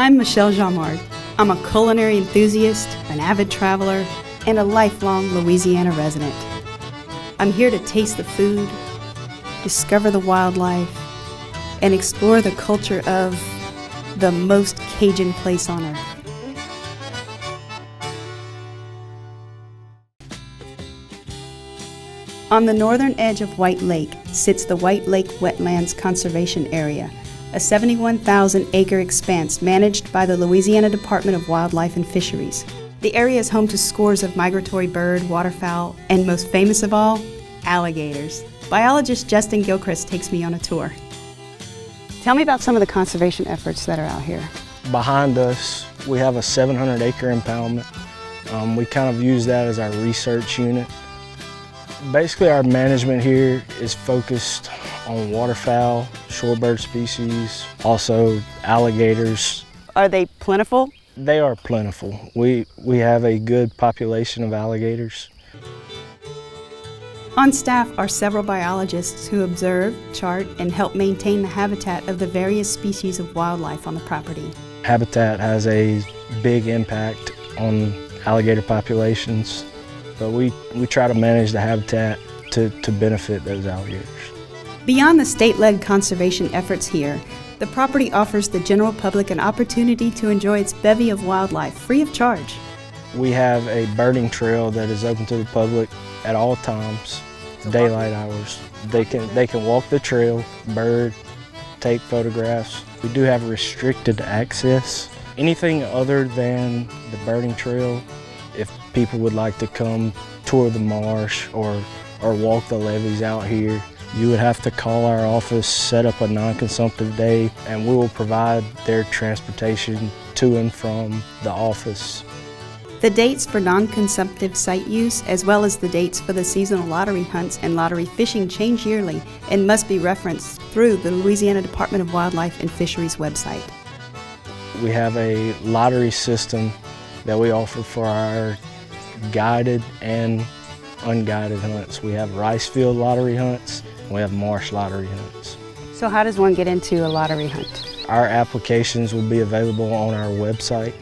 I'm Michelle Jamard. I'm a culinary enthusiast, an avid traveler, and a lifelong Louisiana resident. I'm here to taste the food, discover the wildlife, and explore the culture of the most Cajun place on earth. On the northern edge of White Lake sits the White Lake Wetlands Conservation Area, a 71,000-acre expanse managed by the Louisiana Department of Wildlife and Fisheries. The area is home to scores of migratory bird, waterfowl, and most famous of all, alligators. Biologist Justin Gilchrist takes me on a tour. Tell me about some of the conservation efforts that are out here. Behind us, we have a 700-acre impoundment. We kind of use that as our research unit. Basically, our management here is focused on waterfowl, shorebird species, also alligators. Are they plentiful? They are plentiful. We have a good population of alligators. On staff are several biologists who observe, chart, and help maintain the habitat of the various species of wildlife on the property. Habitat has a big impact on alligator populations, but we try to manage the habitat to benefit those alligators. Beyond the state-led conservation efforts here, the property offers the general public an opportunity to enjoy its bevy of wildlife free of charge. We have a birding trail that is open to the public at all times, daylight hours. They can walk the trail, bird, take photographs. We do have restricted access. Anything other than the birding trail, if people would like to come tour the marsh or walk the levees out here, you would have to call our office, set up a non-consumptive day, and we will provide their transportation to and from the office. The dates for non-consumptive site use, as well as the dates for the seasonal lottery hunts and lottery fishing, change yearly and must be referenced through the Louisiana Department of Wildlife and Fisheries website. We have a lottery system that we offer for our guided and unguided hunts. We have rice field lottery hunts, and we have marsh lottery hunts. So how does one get into a lottery hunt? Our applications will be available on our website.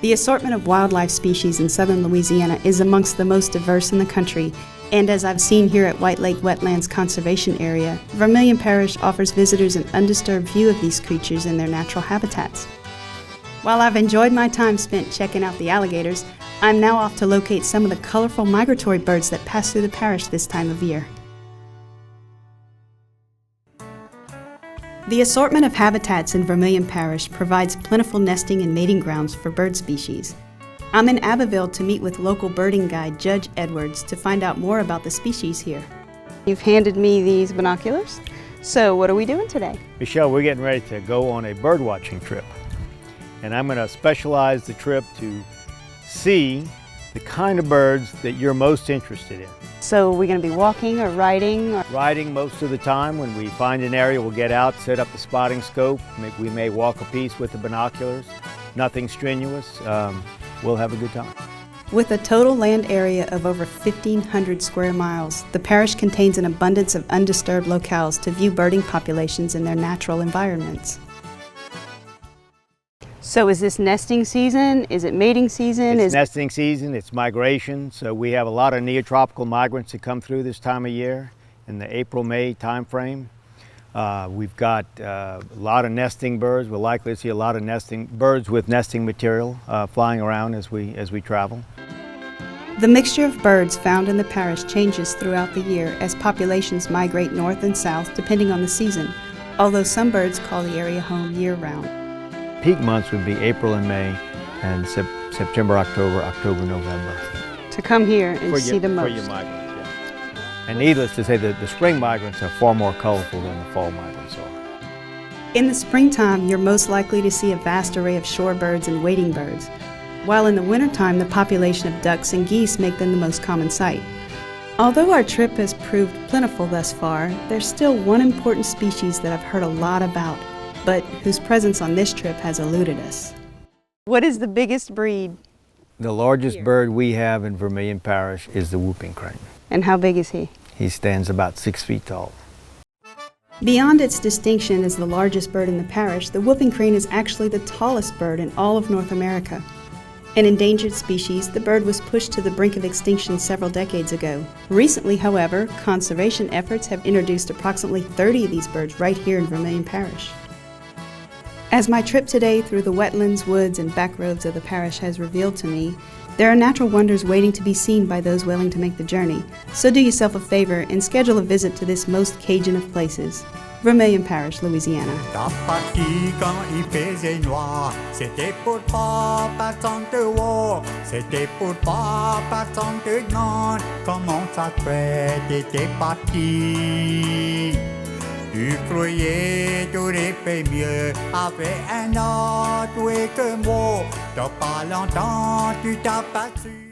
The assortment of wildlife species in southern Louisiana is amongst the most diverse in the country, and as I've seen here at White Lake Wetlands Conservation Area, Vermilion Parish offers visitors an undisturbed view of these creatures in their natural habitats. While I've enjoyed my time spent checking out the alligators, I'm now off to locate some of the colorful migratory birds that pass through the parish this time of year. The assortment of habitats in Vermilion Parish provides plentiful nesting and mating grounds for bird species. I'm in Abbeville to meet with local birding guide Judge Edwards to find out more about the species here. You've handed me these binoculars. So what are we doing today? Michelle, we're getting ready to go on a bird watching trip. And I'm going to specialize the trip to see the kind of birds that you're most interested in. So we're going to be walking or riding? Riding most of the time. When we find an area, we'll get out, set up the spotting scope. We may walk a piece with the binoculars. Nothing strenuous. We'll have a good time. With a total land area of over 1,500 square miles, the parish contains an abundance of undisturbed locales to view birding populations in their natural environments. So is this nesting season? Is it mating season? It's nesting season, it's migration. So we have a lot of neotropical migrants that come through this time of year in the April-May time frame. We've got a lot of nesting birds. We're likely to see a lot of nesting birds with nesting material flying around as we travel. The mixture of birds found in the parish changes throughout the year as populations migrate north and south depending on the season, although some birds call the area home year-round. Peak months would be April and May, and September, October, November. To come here and see the most. For your migrants, yeah. And needless to say, the spring migrants are far more colorful than the fall migrants are. In the springtime, you're most likely to see a vast array of shorebirds and wading birds, while in the wintertime, the population of ducks and geese make them the most common sight. Although our trip has proved plentiful thus far, there's still one important species that I've heard a lot about, but whose presence on this trip has eluded us. What is the biggest breed? The largest bird we have in Vermilion Parish is the whooping crane. And how big is he? He stands about 6 feet tall. Beyond its distinction as the largest bird in the parish, the whooping crane is actually the tallest bird in all of North America. An endangered species, the bird was pushed to the brink of extinction several decades ago. Recently, however, conservation efforts have introduced approximately 30 of these birds right here in Vermilion Parish. As my trip today through the wetlands, woods, and back roads of the parish has revealed to me, there are natural wonders waiting to be seen by those willing to make the journey. So do yourself a favor and schedule a visit to this most Cajun of places, Vermilion Parish, Louisiana. C'était pour pas personne te voir, c'était pour pas personne te demande comment ça te fait, t'étais parti. Tu croyais tu aurais fait mieux avec un autre, oui que moi, t'as pas longtemps, tu t'as battu.